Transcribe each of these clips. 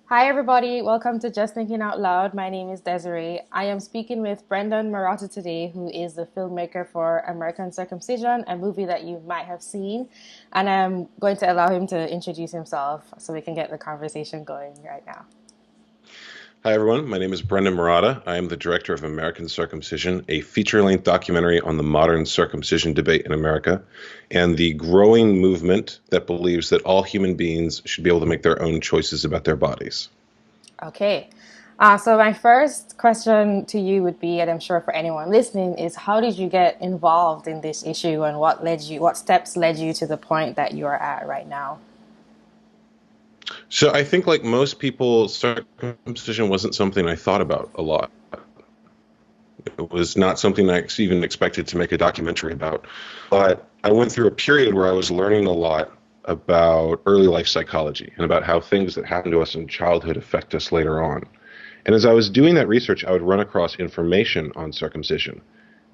Hi, everybody. Welcome to Just Thinking Out Loud. My name is Desiree. I am speaking with Brendon Marotta today, who is the filmmaker for American Circumcision, a movie that you might have seen. And I'm going to allow him to introduce himself so we can get the conversation going right now. Hi, everyone. My name is Brendon Marotta. I am the director of American Circumcision, a feature length documentary on the modern circumcision debate in America and the growing movement that believes that all human beings should be able to make their own choices about their bodies. Okay. So my first question to you would be, and I'm sure for anyone listening, is how did you get involved in this issue and what steps led you to the point that you are at right now? So I think, like most people, circumcision wasn't something I thought about a lot. It was not something I even expected to make a documentary about. But I went through a period where I was learning a lot about early life psychology and about how things that happen to us in childhood affect us later on. And as I was doing that research, I would run across information on circumcision.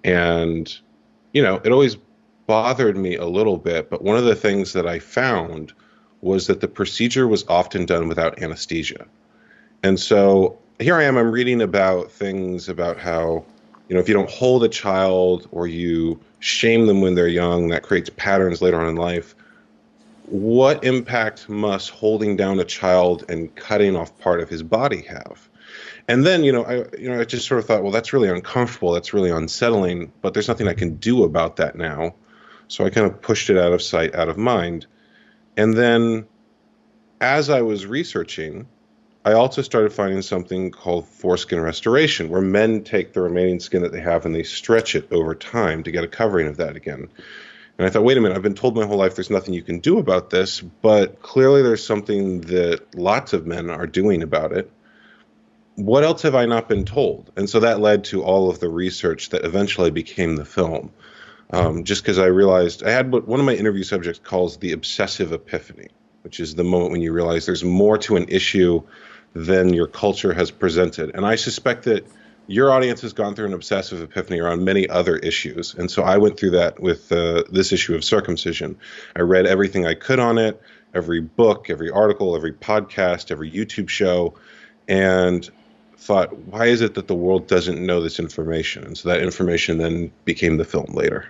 And, it always bothered me a little bit. But one of the things that I found was that the procedure was often done without anesthesia. And so here I am, I'm reading about things about how, if you don't hold a child or you shame them when they're young, that creates patterns later on in life. What impact must holding down a child and cutting off part of his body have? And then, I just sort of thought, well, that's really uncomfortable. That's really unsettling, but there's nothing I can do about that now. So I kind of pushed it out of sight, out of mind. And then as I was researching, I also started finding something called foreskin restoration, where men take the remaining skin that they have and they stretch it over time to get a covering of that again. And I thought, wait a minute, I've been told my whole life there's nothing you can do about this, but clearly there's something that lots of men are doing about it. What else have I not been told? And so that led to all of the research that eventually became the film. Just because I realized I had what one of my interview subjects calls the obsessive epiphany, which is the moment when you realize there's more to an issue than your culture has presented. And I suspect that your audience has gone through an obsessive epiphany around many other issues. And so I went through that with this issue of circumcision. I read everything I could on it, every book, every article, every podcast, every YouTube show, and thought, why is it that the world doesn't know this information? And so that information then became the film later.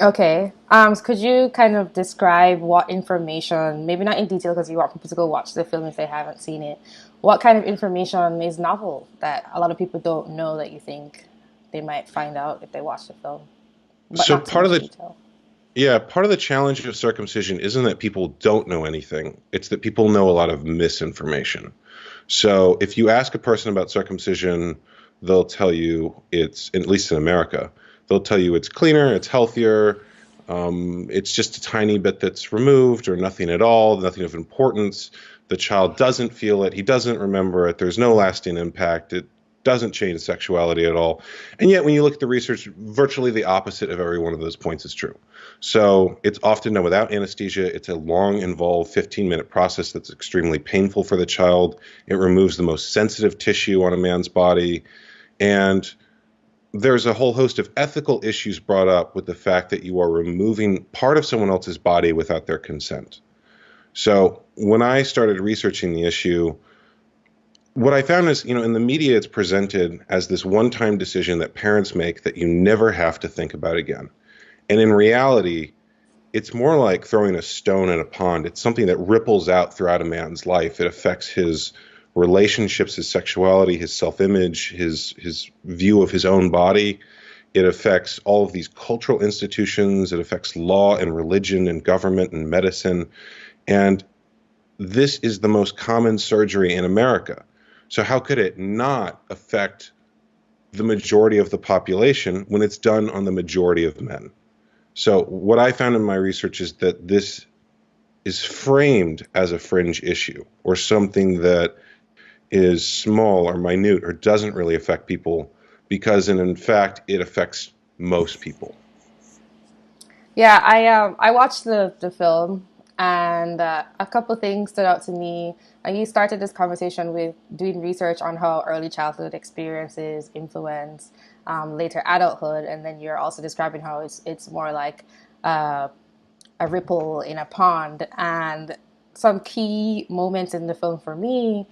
Okay. So could you kind of describe what information, maybe not in detail because you want people to go watch the film if they haven't seen it, what kind of information is novel that a lot of people don't know that you think they might find out if they watch the film, but So not too part of much the detail? Yeah, part of the challenge of circumcision isn't that people don't know anything. It's that people know a lot of misinformation. So if you ask a person about circumcision, they'll tell you it's, at least in America, they'll tell you it's cleaner, it's healthier, it's just a tiny bit that's removed or nothing at all, nothing of importance. The child doesn't feel it, he doesn't remember it, there's no lasting impact, it doesn't change sexuality at all. And yet, when you look at the research, virtually the opposite of every one of those points is true. So it's often done without anesthesia. It's a long, involved 15-minute process that's extremely painful for the child. It removes the most sensitive tissue on a man's body. And there's a whole host of ethical issues brought up with the fact that you are removing part of someone else's body without their consent. So when I started researching the issue, what I found is, in the media, it's presented as this one-time decision that parents make that you never have to think about again. And in reality, it's more like throwing a stone in a pond. It's something that ripples out throughout a man's life. It affects his relationships, his sexuality, his self-image, his view of his own body. It affects all of these cultural institutions. It affects law and religion and government and medicine. And this is the most common surgery in America. So how could it not affect the majority of the population when it's done on the majority of men? So what I found in my research is that this is framed as a fringe issue or something that is small or minute or doesn't really affect people because in fact it affects most people. Yeah, I watched the film, and a couple things stood out to me. You started this conversation with doing research on how early childhood experiences influence later adulthood, and then you're also describing how it's more like uh, a ripple in a pond. And some key moments in the film for me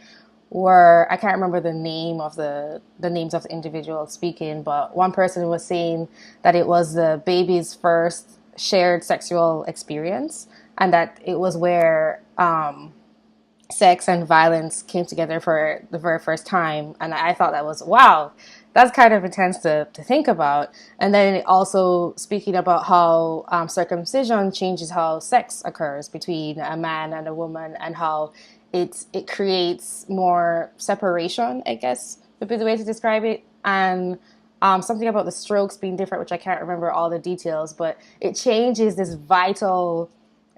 were, I can't remember the names of the individuals speaking, but one person was saying that it was the baby's first shared sexual experience, and that it was where sex and violence came together for the very first time. And I thought that was, wow, that's kind of intense to think about. And then it also speaking about how circumcision changes how sex occurs between a man and a woman, and how it creates more separation, I guess would be the way to describe it. And something about the strokes being different, which I can't remember all the details, but it changes this vital,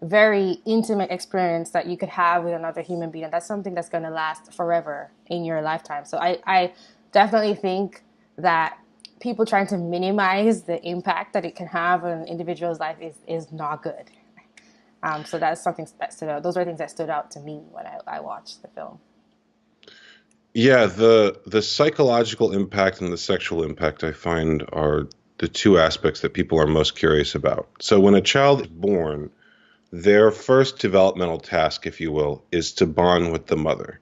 very intimate experience that you could have with another human being. And that's something that's going to last forever in your lifetime. So I definitely think that people trying to minimize the impact that it can have on an individual's life is not good. So that's something that stood out. Those are things that stood out to me when I watched the film. Yeah, the psychological impact and the sexual impact I find are the two aspects that people are most curious about. So when a child is born, their first developmental task, if you will, is to bond with the mother.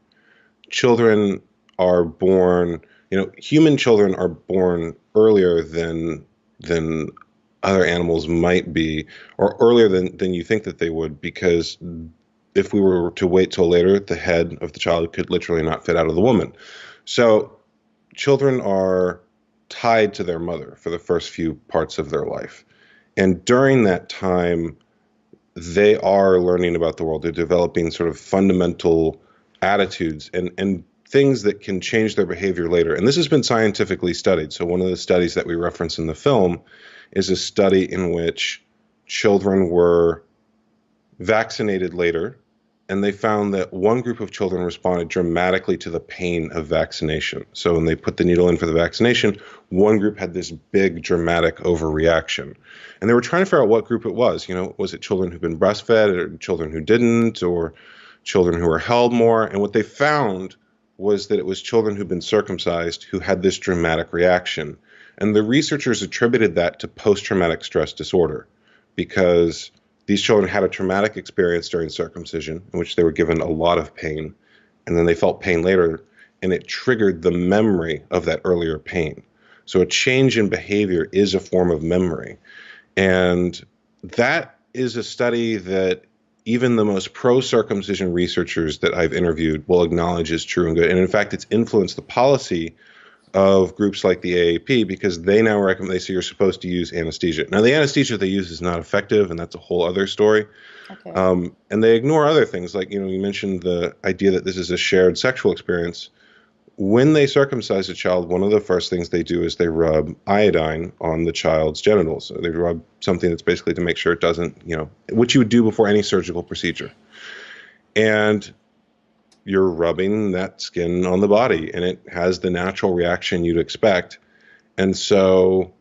Children are born, human children are born earlier than other animals might be, or earlier than you think that they would, because if we were to wait till later, the head of the child could literally not fit out of the woman. So children are tied to their mother for the first few parts of their life. And during that time, they are learning about the world. They're developing sort of fundamental attitudes and things that can change their behavior later. And this has been scientifically studied. So one of the studies that we reference in the film is a study in which children were vaccinated later, and they found that one group of children responded dramatically to the pain of vaccination. So when they put the needle in for the vaccination, one group had this big dramatic overreaction. And they were trying to figure out what group it was. Was it children who'd been breastfed, or children who didn't, or children who were held more? And what they found was that it was children who'd been circumcised who had this dramatic reaction. And the researchers attributed that to post-traumatic stress disorder, because these children had a traumatic experience during circumcision in which they were given a lot of pain, and then they felt pain later, and it triggered the memory of that earlier pain. So a change in behavior is a form of memory. And that is a study that even the most pro-circumcision researchers that I've interviewed will acknowledge is true and good. And in fact, it's influenced the policy of groups like the AAP, because they now recommend, they say you're supposed to use anesthesia. Now, the anesthesia they use is not effective, and that's a whole other story. Okay. And they ignore other things, like, you mentioned the idea that this is a shared sexual experience. When they circumcise a child, one of the first things they do is they rub iodine on the child's genitals. So they rub something that's basically to make sure it doesn't, what you would do before any surgical procedure. And you're rubbing that skin on the body, and it has the natural reaction you'd expect. And so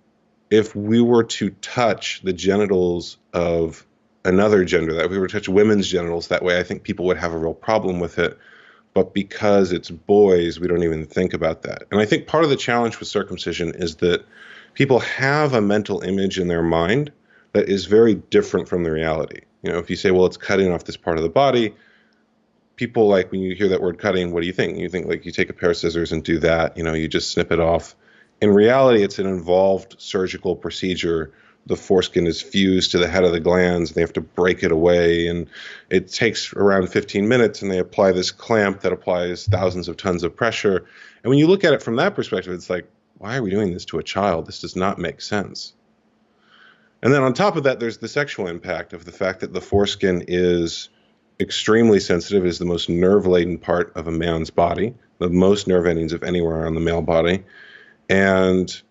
if we were to touch the genitals of another gender, that if we were to touch women's genitals that way, I think people would have a real problem with it. But because it's boys, we don't even think about that. And I think part of the challenge with circumcision is that people have a mental image in their mind that is very different from the reality. If you say, well, it's cutting off this part of the body, people, like, when you hear that word cutting, what do you think? You think, like, you take a pair of scissors and do that, you just snip it off. In reality, it's an involved surgical procedure. The foreskin is fused to the head of the glands, and they have to break it away, and it takes around 15 minutes, and they apply this clamp that applies thousands of tons of pressure. And when you look at it from that perspective, it's like, why are we doing this to a child? This does not make sense. And then on top of that, there's the sexual impact of the fact that the foreskin is extremely sensitive, is the most nerve-laden part of a man's body, the most nerve endings of anywhere on the male body. And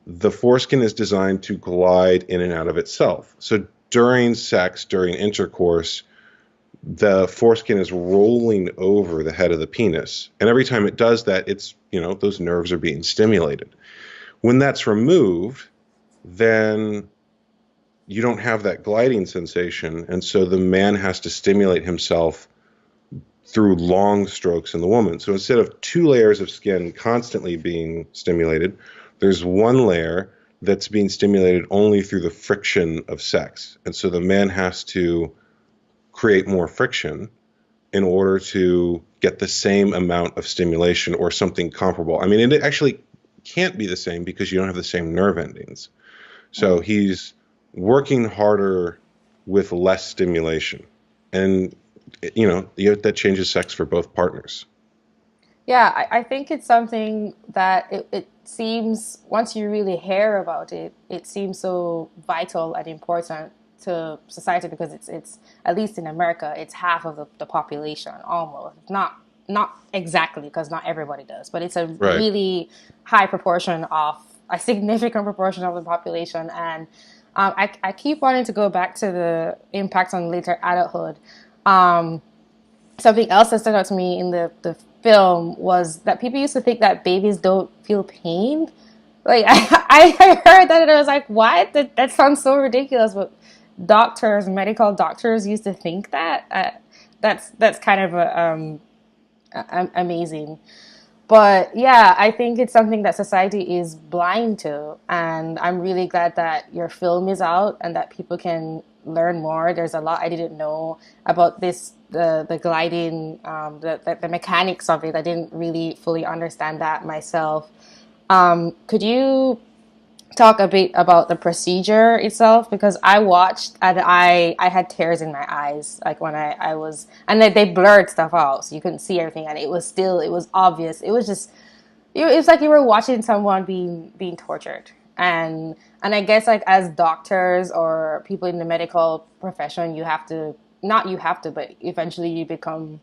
the foreskin is designed to glide in and out of itself. So during sex, during intercourse, the foreskin is rolling over the head of the penis. And every time it does that, it's, those nerves are being stimulated. When that's removed, then you don't have that gliding sensation, and so the man has to stimulate himself through long strokes in the woman. So instead of two layers of skin constantly being stimulated, there's one layer that's being stimulated only through the friction of sex. And so the man has to create more friction, in order to get the same amount of stimulation or something comparable. I mean, it actually can't be the same because you don't have the same nerve endings. So Mm. he's working harder with less stimulation. And, that changes sex for both partners. Yeah, I think it's something that it seems, once you really hear about it, it seems so vital and important to society because it's at least in America, it's half of the population almost. Not exactly because not everybody does, but it's a Right. really high proportion of a significant proportion of the population. And I keep wanting to go back to the impact on later adulthood. Um, Something else that stood out to me in the film was that people used to think that babies don't feel pain. Like I heard that and I was like, what? That sounds so ridiculous. But medical doctors used to think that. That's kind of amazing. But yeah, I think it's something that society is blind to. And I'm really glad that your film is out and that people can learn more. There's a lot I didn't know about the gliding, the mechanics of it. I didn't really fully understand that myself. Could you talk a bit about the procedure itself because I watched and I had tears in my eyes like when I was and they blurred stuff out so you couldn't see everything and it was obvious it was just it was like you were watching someone being tortured and I guess like as doctors or people in the medical profession you have to not you have to but eventually you become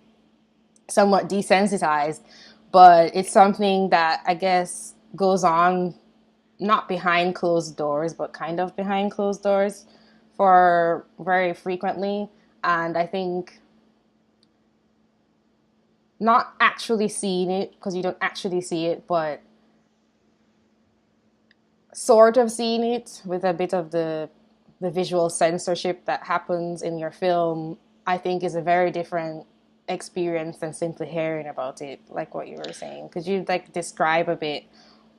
somewhat desensitized but it's something that I guess goes on not behind closed doors, but kind of behind closed doors for very frequently. And I think not actually seeing it, because you don't actually see it, but sort of seeing it with a bit of the visual censorship that happens in your film, I think is a very different experience than simply hearing about it, like what you were saying. Could you like describe a bit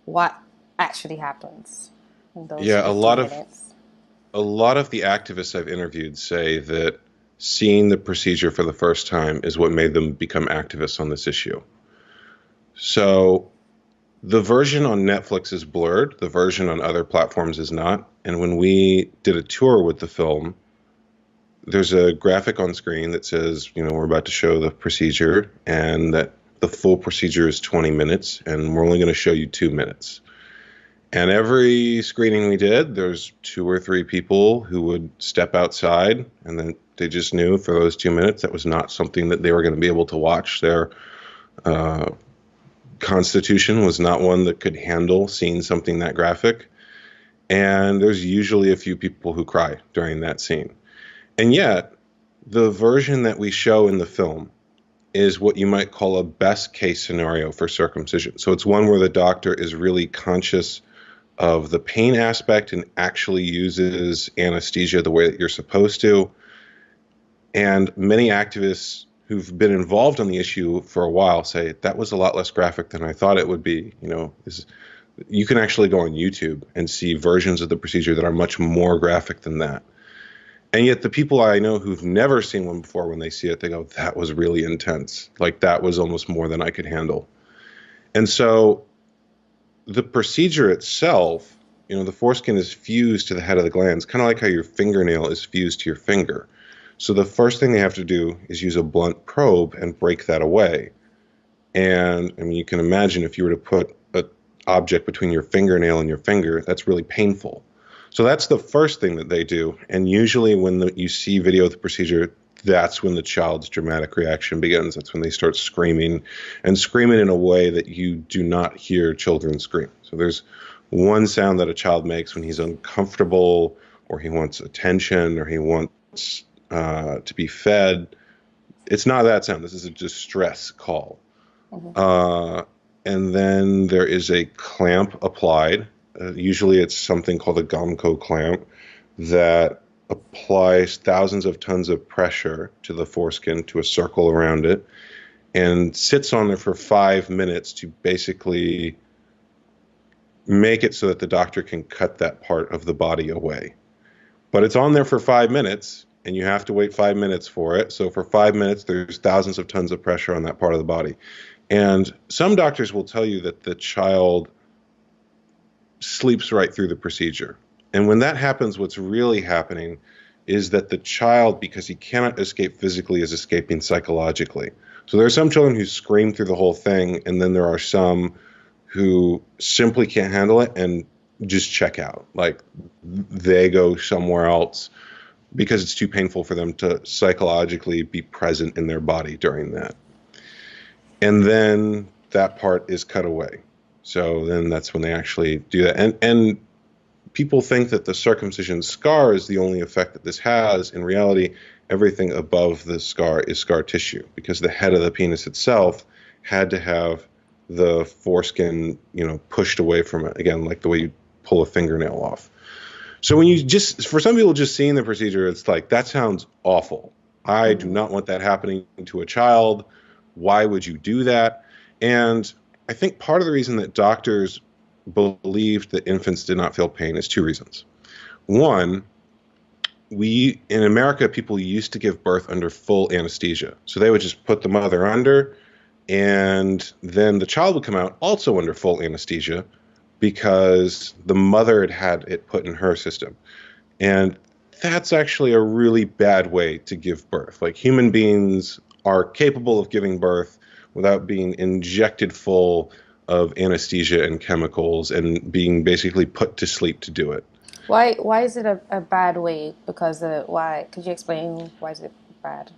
what actually happens in those Yeah, 15 minutes? a lot of the activists I've interviewed say that seeing the procedure for the first time is what made them become activists on this issue. So the version on Netflix is blurred, the version on other platforms is not. And when we did a tour with the film, there's a graphic on screen that says, we're about to show the procedure and that the full procedure is 20 minutes and we're only going to show you 2 minutes. And every screening we did, there's 2 or 3 people who would step outside and then they just knew for those 2 minutes that was not something that they were going to be able to watch. Their uh, constitution was not one that could handle seeing something that graphic. And there's usually a few people who cry during that scene. And yet, the version that we show in the film is what you might call a best case scenario for circumcision. So it's one where the doctor is really conscious of the pain aspect and actually uses anesthesia the way that you're supposed to. And many activists who've been involved on the issue for a while say that was a lot less graphic than I thought it would be. You can actually go on YouTube and see versions of the procedure that are much more graphic than that. And yet the people I know who've never seen one before, when they see it, they go, that was really intense. Like that was almost more than I could handle. And so the procedure itself, the foreskin is fused to the head of the glands, kind of like how your fingernail is fused to your finger. So the first thing they have to do is use a blunt probe and break that away. And I mean, you can imagine if you were to put an object between your fingernail and your finger, that's really painful. So that's the first thing that they do. And usually when you see video of the procedure, that's when the child's dramatic reaction begins. That's when they start screaming and screaming in a way that you do not hear children scream. So there's one sound that a child makes when he's uncomfortable or he wants attention or he wants to be fed. It's not that sound. This is a distress call. Mm-hmm. And then there is a clamp applied. Usually it's something called a Gomco clamp that applies thousands of tons of pressure to the foreskin to a circle around it and sits on there for 5 minutes to basically make it so that the doctor can cut that part of the body away. But it's on there for 5 minutes, and you have to wait 5 minutes for it. So for 5 minutes, there's thousands of tons of pressure on that part of the body. And some doctors will tell you that the child sleeps right through the procedure. And when that happens, what's really happening is that the child, because he cannot escape physically, is escaping psychologically. So there are some children who scream through the whole thing, and then there are some who simply can't handle it and just check out. Like they go somewhere else because it's too painful for them to psychologically be present in their body during that. And then that part is cut away. So then that's when they actually do that. And people think that the circumcision scar is the only effect that this has. In reality, everything above the scar is scar tissue, because the head of the penis itself had to have the foreskin, pushed away from it. Again, like the way you pull a fingernail off. So when you for some people just seeing the procedure, it's like, that sounds awful. I do not want that happening to a child. Why would you do that? And I think part of the reason that doctors believed that infants did not feel pain is two reasons. One, in America, people used to give birth under full anesthesia. So they would just put the mother under, and then the child would come out also under full anesthesia because the mother had it put in her system. And that's actually a really bad way to give birth. Like, human beings are capable of giving birth without being injected full of anesthesia and chemicals and being basically put to sleep to do it. Why is it a bad way? Because why? Could you explain why is it bad?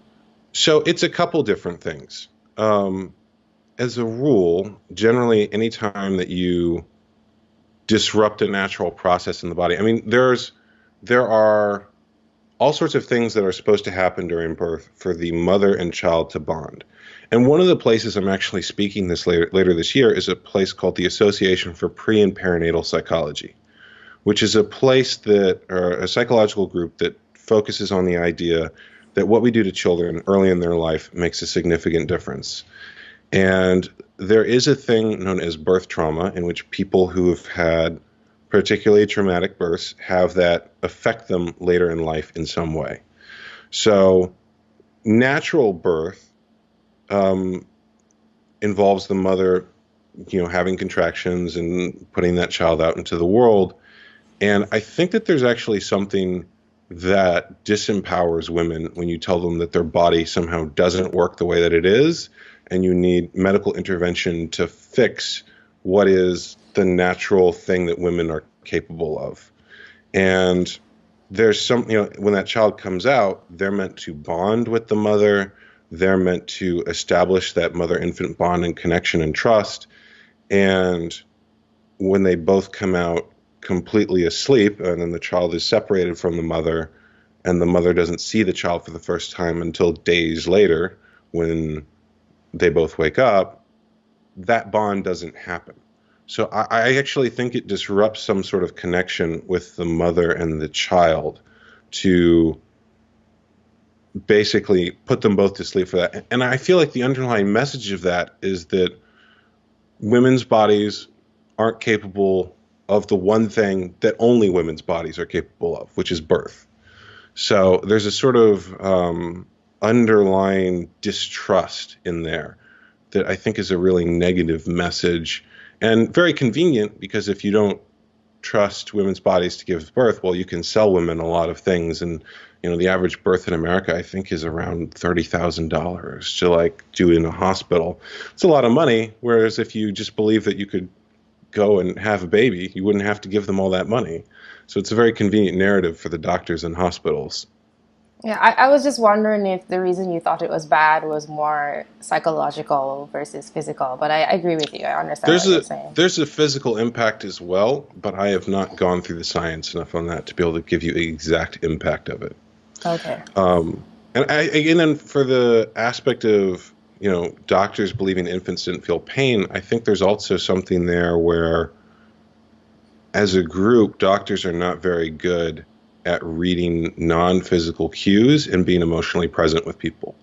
So it's a couple different things. As a rule, generally, any time that you disrupt a natural process in the body, I mean, there are all sorts of things that are supposed to happen during birth for the mother and child to bond. And one of the places I'm actually speaking this later this year is a place called the Association for Pre and Perinatal Psychology, which is a place or a psychological group that focuses on the idea that what we do to children early in their life makes a significant difference. And there is a thing known as birth trauma, in which people who have had particularly traumatic births have that affect them later in life in some way. So natural birth involves the mother, having contractions and putting that child out into the world. And I think that there's actually something that disempowers women when you tell them that their body somehow doesn't work the way that it is, and you need medical intervention to fix what is the natural thing that women are capable of. And there's some, when that child comes out, they're meant to bond with the mother. They're meant to establish that mother-infant bond and connection and trust. And when they both come out completely asleep, and then the child is separated from the mother, and the mother doesn't see the child for the first time until days later when they both wake up, that bond doesn't happen. So I actually think it disrupts some sort of connection with the mother and the child to basically put them both to sleep for that. And I feel like the underlying message of that is that women's bodies aren't capable of the one thing that only women's bodies are capable of, which is birth. So there's a sort of underlying distrust in there that I think is a really negative message, and very convenient, because if you don't trust women's bodies to give birth, well, you can sell women a lot of things. And, the average birth in America, I think, is around $30,000 to do in a hospital. It's a lot of money. Whereas if you just believe that you could go and have a baby, you wouldn't have to give them all that money. So it's a very convenient narrative for the doctors and hospitals. Yeah, I was just wondering if the reason you thought it was bad was more psychological versus physical. But I agree with you. I understand what you're saying. There's a physical impact as well, but I have not gone through the science enough on that to be able to give you the exact impact of it. Okay. And then for the aspect of, doctors believing infants didn't feel pain, I think there's also something there where, as a group, doctors are not very good at reading non-physical cues and being emotionally present with people.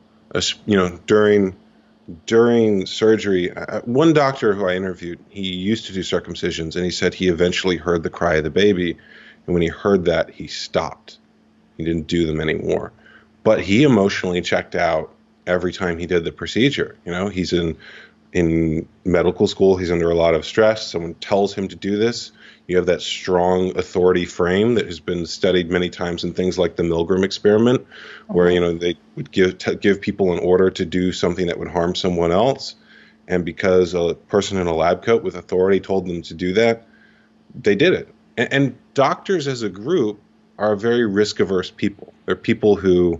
During surgery, one doctor who I interviewed, he used to do circumcisions, and he said he eventually heard the cry of the baby, and when he heard that, he stopped. He didn't do them anymore. but he emotionally checked out every time he did the procedure. You know, he's in medical school, he's under a lot of stress. Someone tells him to do this. You have that strong authority frame that has been studied many times in things like the Milgram experiment, where Hmm. they would give people an order to do something that would harm someone else, and because a person in a lab coat with authority told them to do that, they did it. And doctors as a group are very risk averse people. They're people who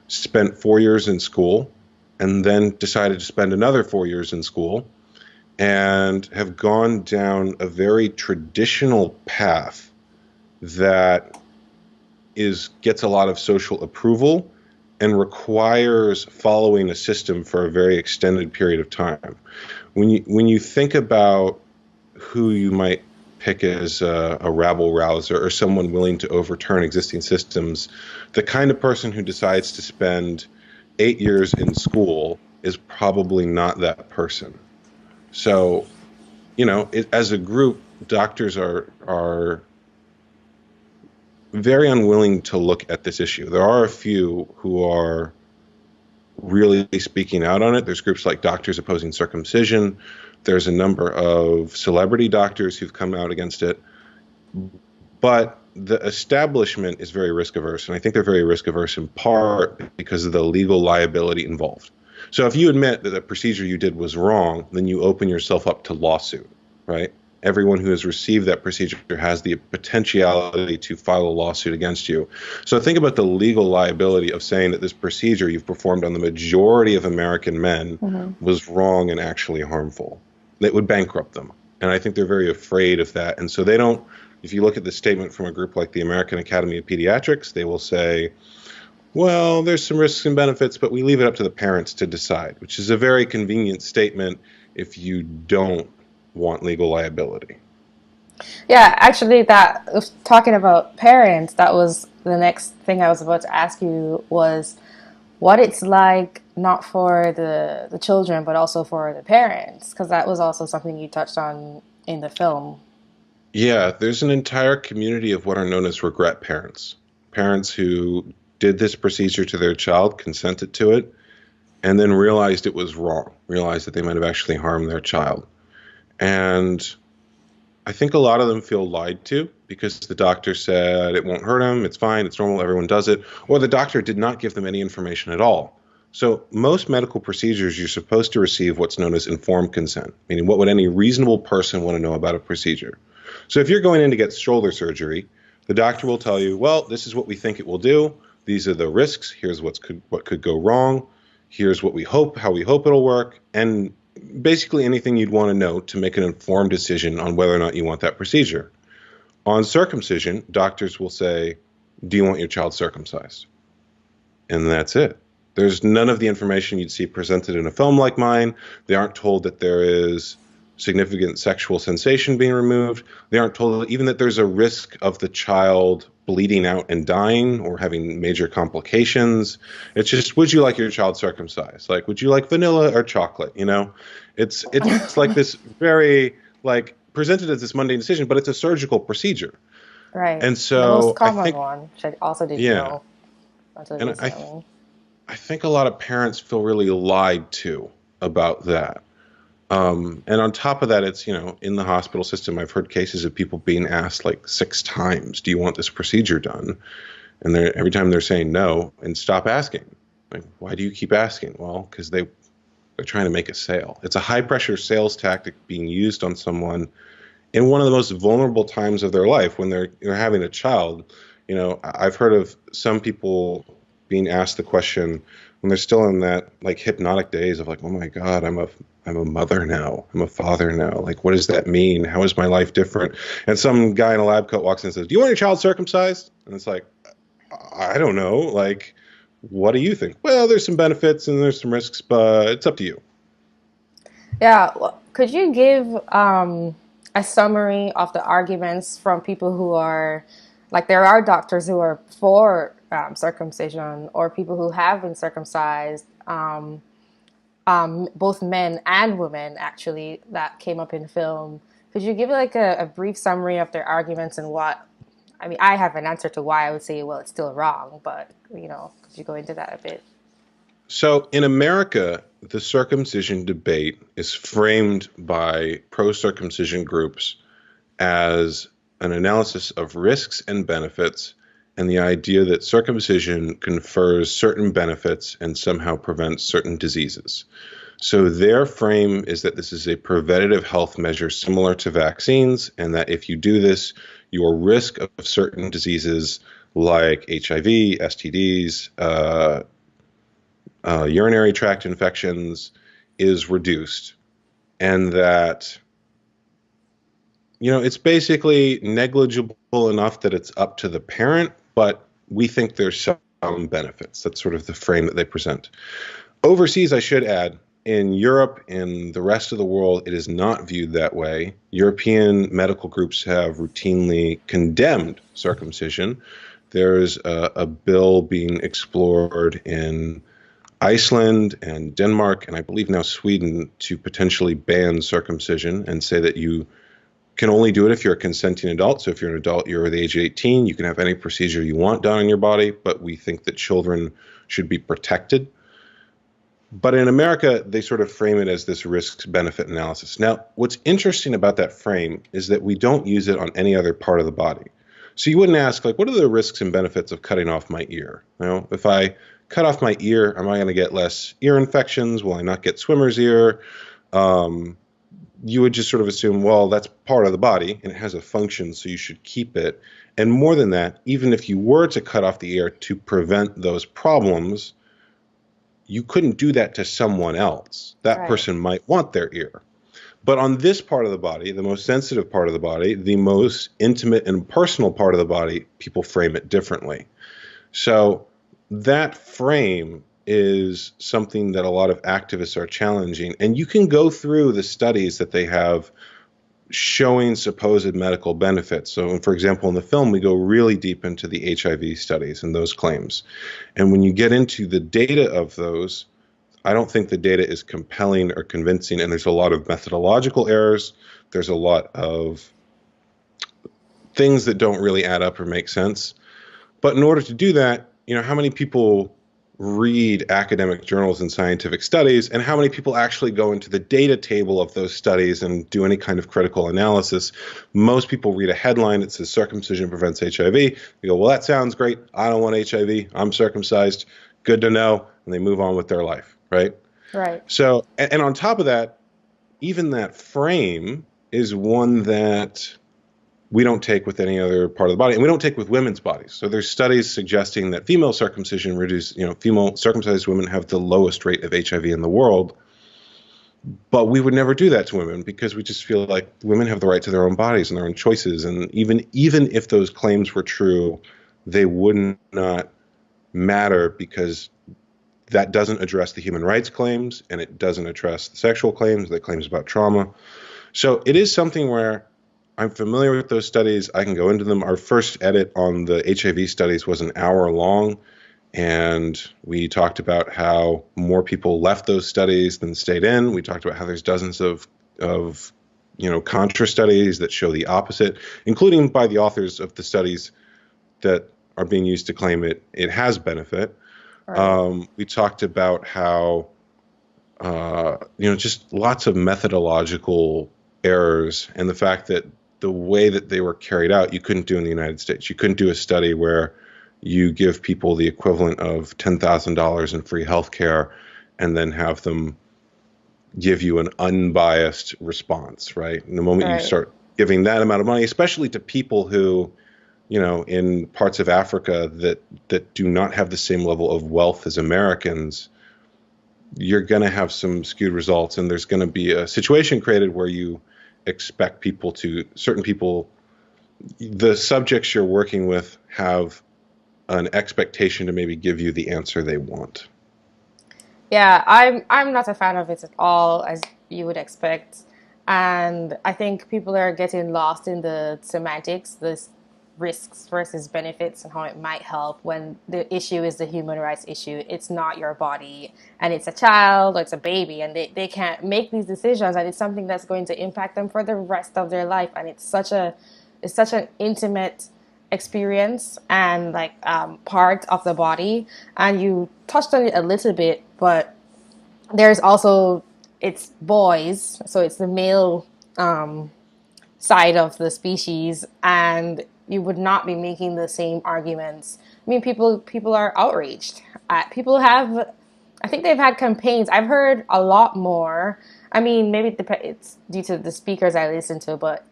spent 4 years in school and then decided to spend another 4 years in school and have gone down a very traditional path that gets a lot of social approval and requires following a system for a very extended period of time. When you think about who you might pick as a rabble rouser or someone willing to overturn existing systems, the kind of person who decides to spend 8 years in school is probably not that person. So, as a group, doctors are very unwilling to look at this issue. There are a few who are really speaking out on it. There's groups like Doctors Opposing Circumcision. There's a number of celebrity doctors who've come out against it. But the establishment is very risk averse. And I think they're very risk averse in part because of the legal liability involved. So if you admit that the procedure you did was wrong, then you open yourself up to lawsuit, right? Everyone who has received that procedure has the potentiality to file a lawsuit against you. So think about the legal liability of saying that this procedure you've performed on the majority of American men Hmm. was wrong and actually harmful. It would bankrupt them. And I think they're very afraid of that. And so they don't, if you look at the statement from a group like the American Academy of Pediatrics, they will say, well, there's some risks and benefits, but we leave it up to the parents to decide, which is a very convenient statement if you don't want legal liability. Yeah, actually, that talking about parents, that was the next thing I was about to ask you was what it's like not for the children, but also for the parents, because that was also something you touched on in the film. Yeah, there's an entire community of what are known as regret parents. Parents who did this procedure to their child, consented to it, and then realized it was wrong, realized that they might have actually harmed their child. And I think a lot of them feel lied to because the doctor said it won't hurt them, it's fine, it's normal, everyone does it, or the doctor did not give them any information at all. So, most medical procedures, you're supposed to receive what's known as informed consent, meaning what would any reasonable person want to know about a procedure? So, if you're going in to get shoulder surgery, the doctor will tell you, well, this is what we think it will do. These are the risks. Here's what could go wrong. Here's what we hope, how we hope it'll work. And basically anything you'd want to know to make an informed decision on whether or not you want that procedure. On circumcision, doctors will say, do you want your child circumcised? And that's it. There's none of the information you'd see presented in a film like mine. They aren't told that there is significant sexual sensation being removed. They aren't told even that there's a risk of the child bleeding out and dying or having major complications. It's just, would you like your child circumcised? Like, would you like vanilla or chocolate? It's like this very like presented as this mundane decision, but it's a surgical procedure. Right. And The most so I common think, one, which I also didn't yeah, know until and recently. I think a lot of parents feel really lied to about that. And on top of that, it's, in the hospital system, I've heard cases of people being asked like 6 times, do you want this procedure done? And every time they're saying no and stop asking. Like, why do you keep asking? Well, because they're trying to make a sale. It's a high pressure sales tactic being used on someone in one of the most vulnerable times of their life when they're having a child. I've heard of some people being asked the question when they're still in that like hypnotic days of like, oh my God, I'm a mother now. I'm a father now. Like, what does that mean? How is my life different? And some guy in a lab coat walks in and says, do you want your child circumcised? And it's like, I don't know. Like, what do you think? Well, there's some benefits and there's some risks, but it's up to you. Yeah, could you give a summary of the arguments from people who are, like, there are doctors who are for circumcision or people who have been circumcised, both men and women, actually, that came up in film. Could you give like a brief summary of their arguments and what I mean, I have an answer to why I would say, well, it's still wrong, but could you go into that a bit? So in America, the circumcision debate is framed by pro circumcision groups as an analysis of risks and benefits, and the idea that circumcision confers certain benefits and somehow prevents certain diseases. So their frame is that this is a preventative health measure similar to vaccines, and that if you do this, your risk of certain diseases like HIV, STDs, urinary tract infections is reduced, and that it's basically negligible enough that it's up to the parent, but we think there's some benefits. That's sort of the frame that they present. Overseas, I should add, in Europe and the rest of the world, it is not viewed that way. European medical groups have routinely condemned circumcision. There's a bill being explored in Iceland and Denmark, and I believe now Sweden, to potentially ban circumcision and say that you can only do it if you're a consenting adult. So if you're an adult, you're the age of 18, you can have any procedure you want done on your body, but we think that children should be protected. But in America, they sort of frame it as this risk-benefit analysis. Now, what's interesting about that frame is that we don't use it on any other part of the body. So you wouldn't ask, like, what are the risks and benefits of cutting off my ear? If I cut off my ear, am I going to get less ear infections? Will I not get swimmer's ear? You would just sort of assume, well, that's part of the body and it has a function, so you should keep it. And more than that, even if you were to cut off the ear to prevent those problems, you couldn't do that to someone else. That Right. person might want their ear. But on this part of the body, the most sensitive part of the body, the most intimate and personal part of the body, people frame it differently. So that frame is something that a lot of activists are challenging. And you can go through the studies that they have showing supposed medical benefits. So, for example, in the film, we go really deep into the HIV studies and those claims. And when you get into the data of those, I don't think the data is compelling or convincing. And there's a lot of methodological errors. There's a lot of things that don't really add up or make sense. But in order to do that, how many people read academic journals and scientific studies, and how many people actually go into the data table of those studies and do any kind of critical analysis? Most people read a headline that says circumcision prevents HIV. They go, well, that sounds great. I don't want HIV. I'm circumcised. Good to know. And they move on with their life, right? Right. So, and on top of that, even that frame is one that we don't take with any other part of the body, and we don't take with women's bodies. So there's studies suggesting that female circumcision female circumcised women have the lowest rate of HIV in the world. But we would never do that to women because we just feel like women have the right to their own bodies and their own choices. And even if those claims were true, they would not matter because that doesn't address the human rights claims, and it doesn't address the sexual claims, the claims about trauma. So it is something where I'm familiar with those studies. I can go into them. Our first edit on the HIV studies was an hour long, and we talked about how more people left those studies than stayed in. We talked about how there's dozens of contra studies that show the opposite, including by the authors of the studies that are being used to claim it has benefit. Right. We talked about how just lots of methodological errors, and the fact that the way that they were carried out, you couldn't do in the United States. You couldn't do a study where you give people the equivalent of $10,000 in free health care and then have them give you an unbiased response, right? And the moment you Right. start giving that amount of money, especially to people who, in parts of Africa that do not have the same level of wealth as Americans, you're going to have some skewed results, and there's going to be a situation created where you expect certain people, the subjects you're working with have an expectation to maybe give you the answer they want. Yeah, I'm not a fan of it at all, as you would expect. And I think people are getting lost in the semantics, the risks versus benefits and how it might help when the issue is the human rights issue. It's not your body, and it's a child or it's a baby, and they can't make these decisions, and it's something that's going to impact them for the rest of their life. And it's such an intimate experience and like part of the body, and you touched on it a little bit, but there's also it's boys, so it's the male side of the species, and you would not be making the same arguments. I mean, people are outraged. People have, I think they've had campaigns. I've heard a lot more. I mean, maybe it's due to the speakers I listen to, but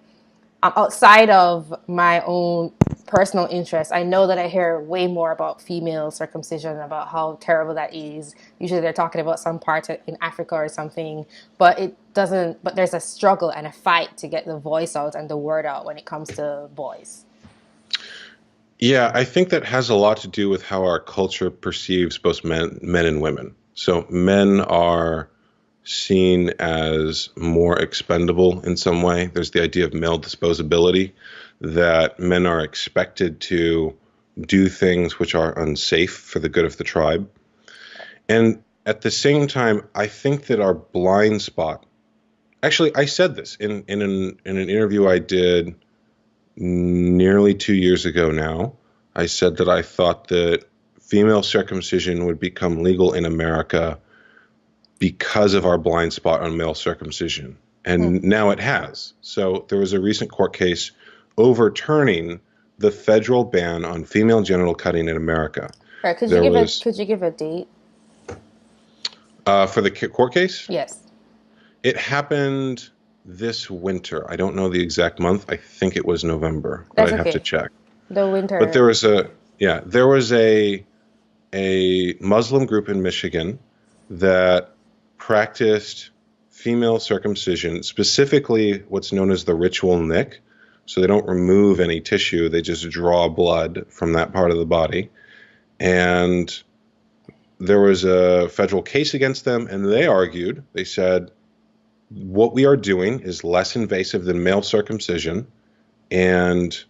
outside of my own personal interest, I know that I hear way more about female circumcision, about how terrible that is. Usually they're talking about some part in Africa or something, but it doesn't, but there's a struggle and a fight to get the voice out and the word out when it comes to boys. Yeah, I think that has a lot to do with how our culture perceives both men and women. So men are seen as more expendable in some way. There's the idea of male disposability, that men are expected to do things which are unsafe for the good of the tribe. And at the same time, I think that our blind spot, actually, I said this in an interview I did nearly 2 years ago now. I said that I thought that female circumcision would become legal in America because of our blind spot on male circumcision. And now it has. So there was a recent court case overturning the federal ban on female genital cutting in America. Right? There was Could you give a date? For the court case, Yes, it happened this winter. I don't know the exact month. I think it was November, but that's I'd have to okay. check. The But winter. there was a Muslim group in Michigan that practiced female circumcision, specifically what's known as the ritual nick. So they don't remove any tissue, they just draw blood from that part of the body. And there was a federal case against them, and they said, what we are doing is less invasive than male circumcision, and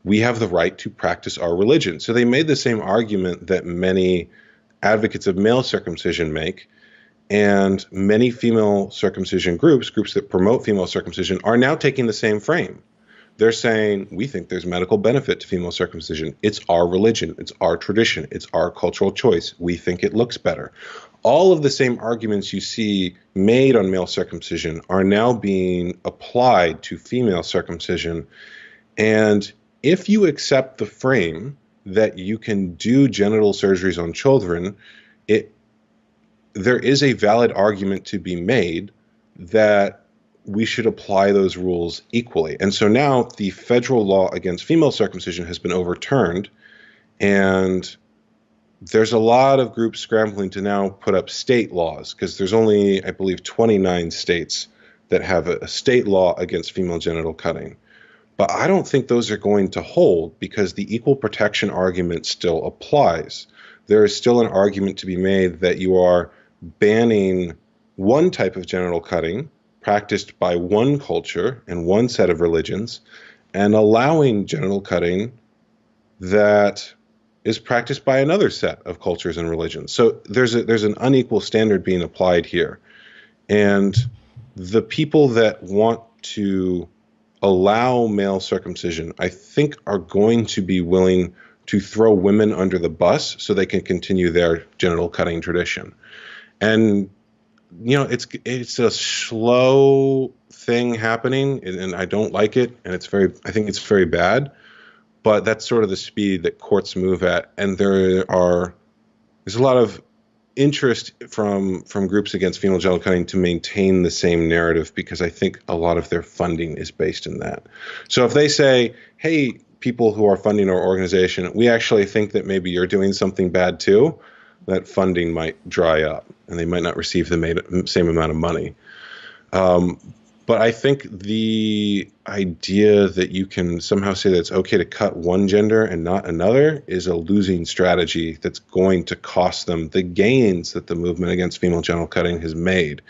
we have the right to practice our religion. So they made the same argument that many advocates of male circumcision make. And many female circumcision groups that promote female circumcision, are now taking the same frame. They're saying, we think there's medical benefit to female circumcision. It's our religion. It's our tradition. It's our cultural choice. We think it looks better. All of the same arguments you see made on male circumcision are now being applied to female circumcision. And if you accept the frame that you can do genital surgeries on children, there is a valid argument to be made that we should apply those rules equally. And so now the federal law against female circumcision has been overturned, and there's a lot of groups scrambling to now put up state laws, because there's only, I believe, 29 states that have a state law against female genital cutting. But I don't think those are going to hold, because the equal protection argument still applies. There is still an argument to be made that you are banning one type of genital cutting practiced by one culture and one set of religions, and allowing genital cutting that is practiced by another set of cultures and religions. So there's an unequal standard being applied here. And the people that want to allow male circumcision, I think, are going to be willing to throw women under the bus so they can continue their genital cutting tradition. And it's a slow thing happening, and I don't like it, and I think it's very bad. But that's sort of the speed that courts move at, and there's a lot of interest from groups against female genital cutting to maintain the same narrative, because I think a lot of their funding is based in that. So if they say, hey, people who are funding our organization, we actually think that maybe you're doing something bad too, that funding might dry up and they might not receive the same amount of money. But I think the idea that you can somehow say that it's okay to cut one gender and not another is a losing strategy that's going to cost them the gains that the movement against female genital cutting has made.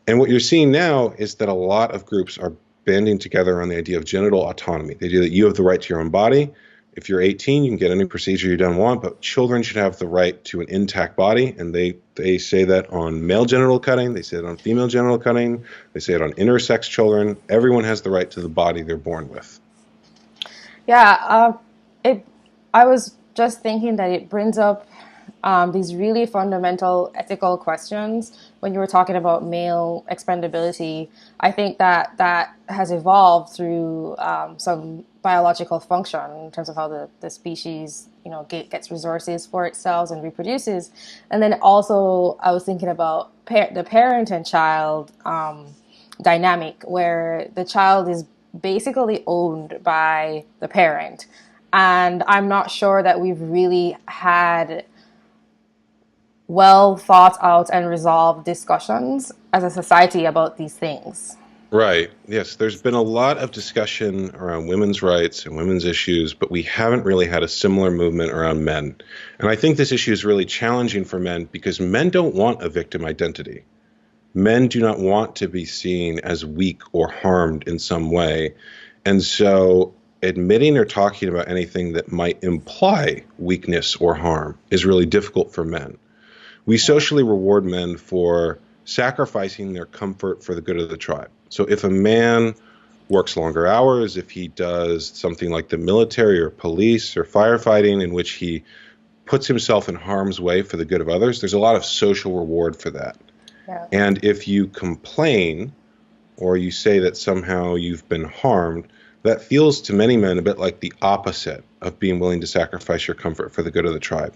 And what you're seeing now is that a lot of groups are banding together on the idea of genital autonomy, the idea that you have the right to your own body. If you're 18, you can get any procedure you don't want, but children should have the right to an intact body. And they say that on male genital cutting, they say it on female genital cutting, they say it on intersex children. Everyone has the right to the body they're born with. Yeah. it I was just thinking that it brings up these really fundamental ethical questions when you were talking about male expendability. I think that that has evolved through some biological function in terms of how the species, gets resources for itself and reproduces. And then also I was thinking about the parent and child dynamic where the child is basically owned by the parent. And I'm not sure that we've really had well thought out and resolved discussions as a society about these things. Right. Yes, there's been a lot of discussion around women's rights and women's issues, but we haven't really had a similar movement around men. And I think this issue is really challenging for men because men don't want a victim identity. Men do not want to be seen as weak or harmed in some way. And so admitting or talking about anything that might imply weakness or harm is really difficult for men. We socially reward men for sacrificing their comfort for the good of the tribe. So if a man works longer hours, if he does something like the military or police or firefighting in which he puts himself in harm's way for the good of others, there's a lot of social reward for that. Yeah. And if you complain or you say that somehow you've been harmed, that feels to many men a bit like the opposite of being willing to sacrifice your comfort for the good of the tribe.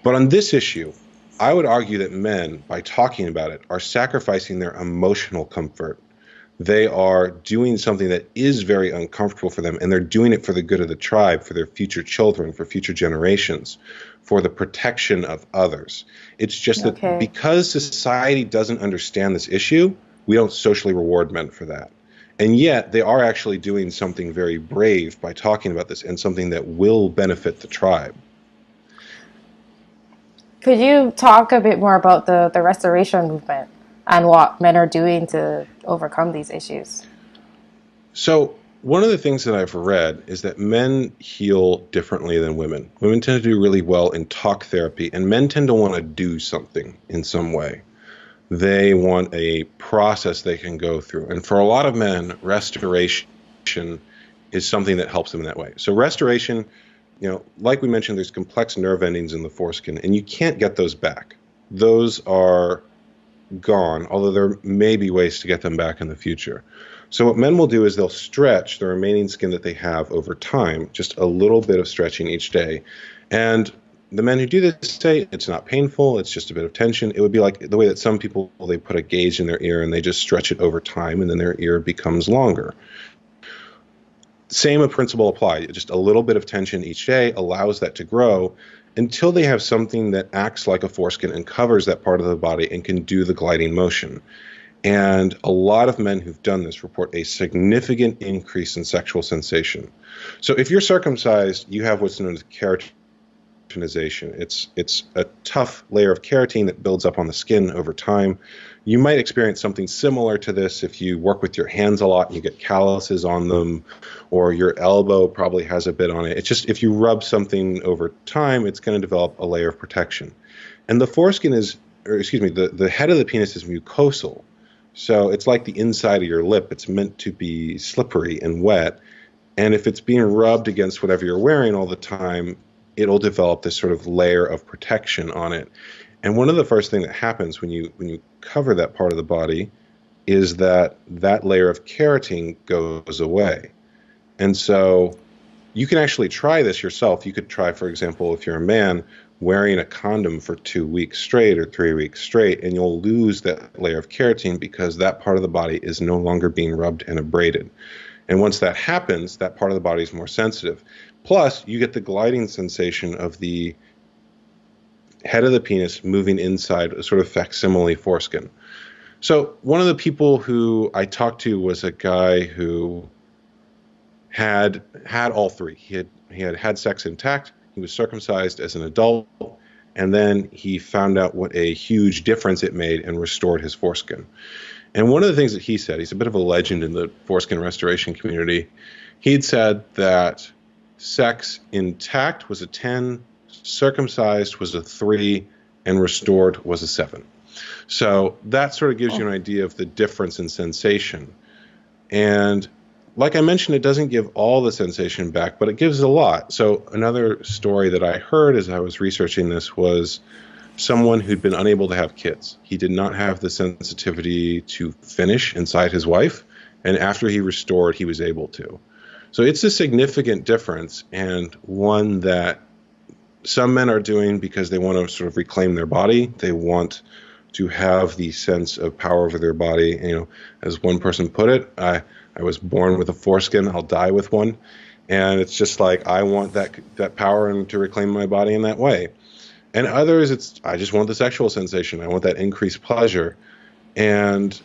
But on this issue, I would argue that men, by talking about it, are sacrificing their emotional comfort. They are doing something that is very uncomfortable for them, and they're doing it for the good of the tribe, for their future children, for future generations, for the protection of others. It's just that Okay. because society doesn't understand this issue, we don't socially reward men for that. And yet they are actually doing something very brave by talking about this and something that will benefit the tribe. Could you talk a bit more about the restoration movement and what men are doing to overcome these issues? So one of the things that I've read is that men heal differently than women. Women tend to do really well in talk therapy, and men tend to want to do something in some way. They want a process they can go through. And for a lot of men, restoration is something that helps them in that way. So restoration, like we mentioned, there's complex nerve endings in the foreskin, and you can't get those back. Those are gone, although there may be ways to get them back in the future. So what men will do is they'll stretch the remaining skin that they have over time, just a little bit of stretching each day. And the men who do this say it's not painful, it's just a bit of tension. It would be like the way that some people, they put a gauge in their ear and they just stretch it over time, and then their ear becomes longer. Same principle apply. Just a little bit of tension each day allows that to grow until they have something that acts like a foreskin and covers that part of the body and can do the gliding motion. And a lot of men who've done this report a significant increase in sexual sensation. So if you're circumcised, you have what's known as keratinization. It's a tough layer of keratin that builds up on the skin over time. You might experience something similar to this if you work with your hands a lot and you get calluses on them, or your elbow probably has a bit on it. It's just if you rub something over time, it's going to develop a layer of protection. And the foreskin the head of the penis is mucosal. So it's like the inside of your lip. It's meant to be slippery and wet. And if it's being rubbed against whatever you're wearing all the time, it'll develop this sort of layer of protection on it. And one of the first things that happens when you cover that part of the body is that layer of keratin goes away. And so you can actually try this yourself. You could try, for example, if you're a man, wearing a condom for 2 weeks straight or 3 weeks straight, and you'll lose that layer of keratin because that part of the body is no longer being rubbed and abraded. And once that happens, that part of the body is more sensitive. Plus, you get the gliding sensation of the head of the penis moving inside a sort of facsimile foreskin. So one of the people who I talked to was a guy who had all three. He had sex intact. He was circumcised as an adult, and then he found out what a huge difference it made and restored his foreskin. And one of the things that he said, he's a bit of a legend in the foreskin restoration community, he'd said that sex intact was a 10, circumcised was a 3, and restored was a 7. So that sort of gives you an idea of the difference in sensation. And like I mentioned, it doesn't give all the sensation back, but it gives a lot. So another story that I heard as I was researching this was someone who'd been unable to have kids. He did not have the sensitivity to finish inside his wife, and after he restored, he was able to. So it's a significant difference, and one that some men are doing because they want to sort of reclaim their body. They want to have the sense of power over their body. You know, as one person put it, I was born with a foreskin, I'll die with one. And it's just like I want that power and to reclaim my body in that way. And others, it's I just want the sexual sensation. I want that increased pleasure. And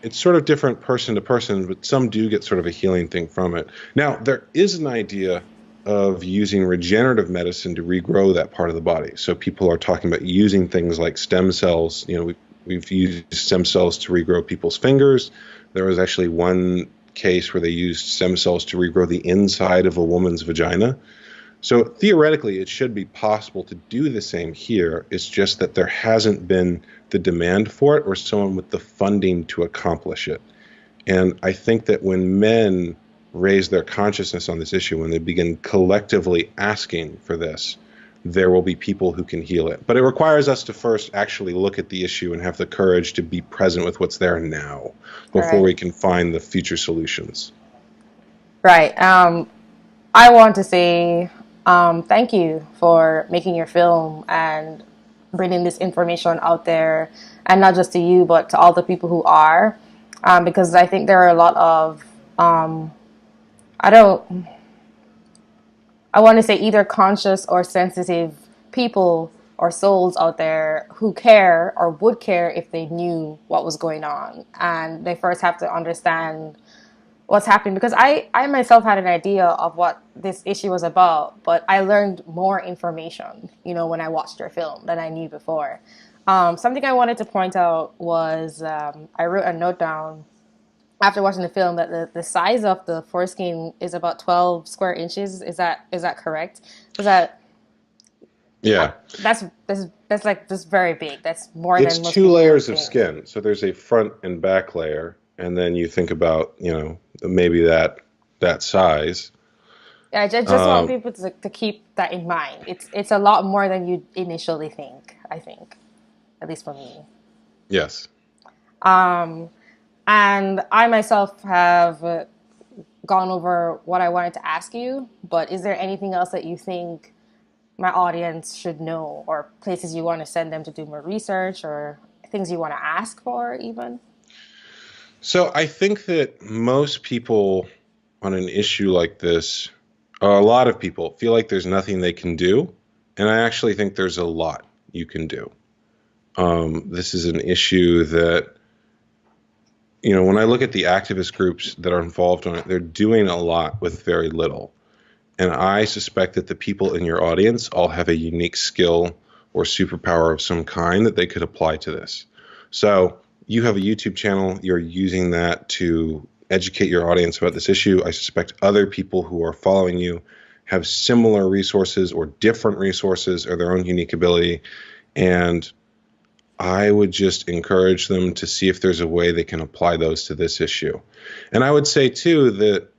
it's sort of different person to person, but some do get sort of a healing thing from it. Now, there is an idea of using regenerative medicine to regrow that part of the body. So people are talking about using things like stem cells. You know, we've used stem cells to regrow people's fingers. There was actually one case where they used stem cells to regrow the inside of a woman's vagina. So theoretically, it should be possible to do the same here. It's just that there hasn't been the demand for it or someone with the funding to accomplish it. And I think that when men raise their consciousness on this issue, when they begin collectively asking for this, there will be people who can heal it. But it requires us to first actually look at the issue and have the courage to be present with what's there now before Right. we can find the future solutions. Right. I want to say thank you for making your film and bringing this information out there, and not just to you, but to all the people who are, because I think there are a lot of I don't I want to say either conscious or sensitive people or souls out there who care or would care if they knew what was going on, and they first have to understand what's happening, because I myself had an idea of what this issue was about, but I learned more information, when I watched your film than I knew before. Something I wanted to point out was I wrote a note down after watching the film that the size of the foreskin is about 12 square inches. Is that correct? Is that Yeah. that's very big. That's more It's than most two people would layers of think. skin. So there's a front and back layer, and then you think about, maybe that size. Yeah, I just want Um, people to keep that in mind. It's a lot more than you initially think, I think, at least for me. yes. And I myself have gone over what I wanted to ask you, but is there anything else that you think my audience should know, or places you want to send them to do more research, or things you want to ask for, even? So I think that most people on an issue like this, or a lot of people, feel like there's nothing they can do. And I actually think there's a lot you can do. This is an issue that, when I look at the activist groups that are involved on it, they're doing a lot with very little. And I suspect that the people in your audience all have a unique skill or superpower of some kind that they could apply to this. So you have a YouTube channel, you're using that to educate your audience about this issue. I suspect other people who are following you have similar resources or different resources or their own unique ability. And I would just encourage them to see if there's a way they can apply those to this issue. And I would say, too, that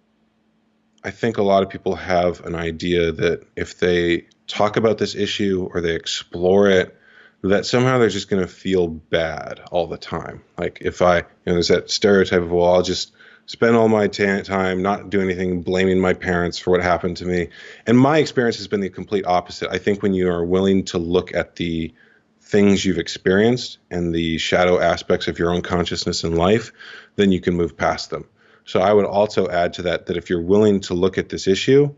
I think a lot of people have an idea that if they talk about this issue or they explore it, that somehow they're just going to feel bad all the time. Like if there's that stereotype of, well, I'll just spend all my time not do anything, blaming my parents for what happened to me. And my experience has been the complete opposite. I think when you are willing to look at the things you've experienced and the shadow aspects of your own consciousness in life, then you can move past them. So I would also add to that if you're willing to look at this issue,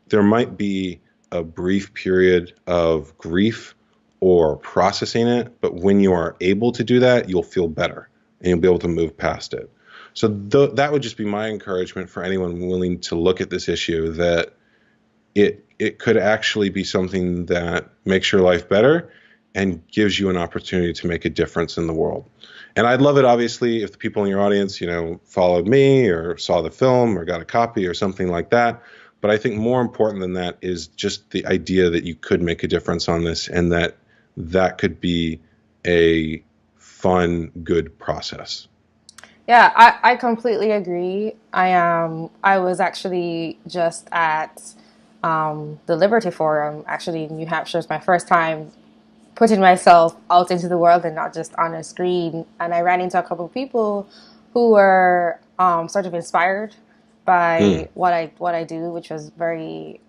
there might be a brief period of grief or processing it, but when you are able to do that, you'll feel better and you'll be able to move past it. So that would just be my encouragement for anyone willing to look at this issue, that it could actually be something that makes your life better and gives you an opportunity to make a difference in the world. And I'd love it, obviously, if the people in your audience, followed me or saw the film or got a copy or something like that. But I think more important than that is just the idea that you could make a difference on this, and that could be a fun, good process. Yeah, I completely agree. I was actually just at the Liberty Forum. Actually, New Hampshire is my first time putting myself out into the world and not just on a screen. And I ran into a couple of people who were sort of inspired Hmm. by what I do, which was very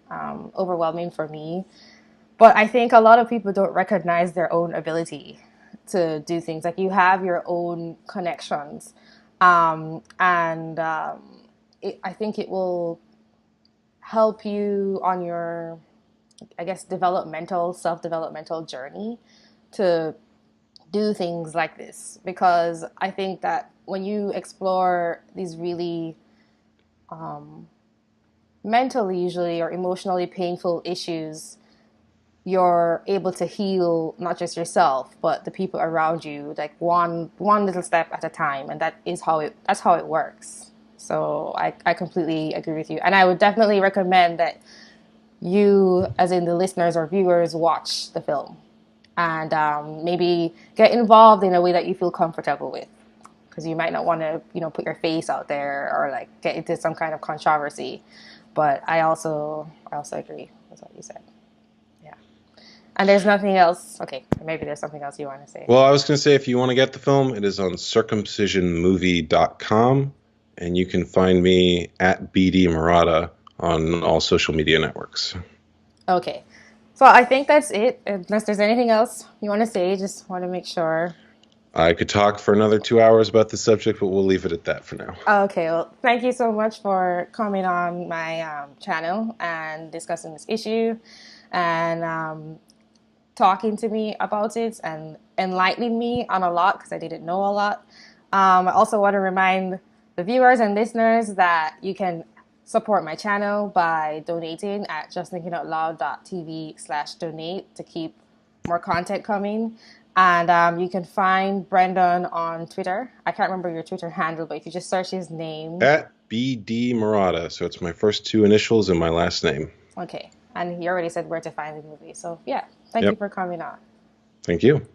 overwhelming for me. But I think a lot of people don't recognize their own ability to do things. Like you have your own connections, and I think it will help you on your, I guess, self-developmental journey to do things like this. Because I think that when you explore these really mentally, usually, or emotionally painful issues, you're able to heal not just yourself but the people around you, like one little step at a time, and that's how it works. So I completely agree with you, and I would definitely recommend that you, as in the listeners or viewers, watch the film and maybe get involved in a way that you feel comfortable with, because you might not want to, put your face out there or like get into some kind of controversy. But I also agree with what you said. Yeah. And there's nothing else. Okay, maybe there's something else you want to say. Well, I was going to say, if you want to get the film, it is on circumcisionmovie.com, and you can find me at BD Marotta on all social media networks. Okay. So I think that's it. Unless there's anything else you want to say, just want to make sure. I could talk for another 2 hours about the subject, but we'll leave it at that for now. Okay, well, thank you so much for coming on my channel and discussing this issue and talking to me about it and enlightening me on a lot because I didn't know a lot. I also want to remind the viewers and listeners that you can support my channel by donating at justthinkingoutloud.tv/donate to keep more content coming. And you can find Brendon on Twitter. I can't remember your Twitter handle, but if you just search his name. At BD Marotta, so it's my first two initials and my last name. Okay. And he already said where to find the movie. So, yeah, thank you Yep. for coming on. Thank you.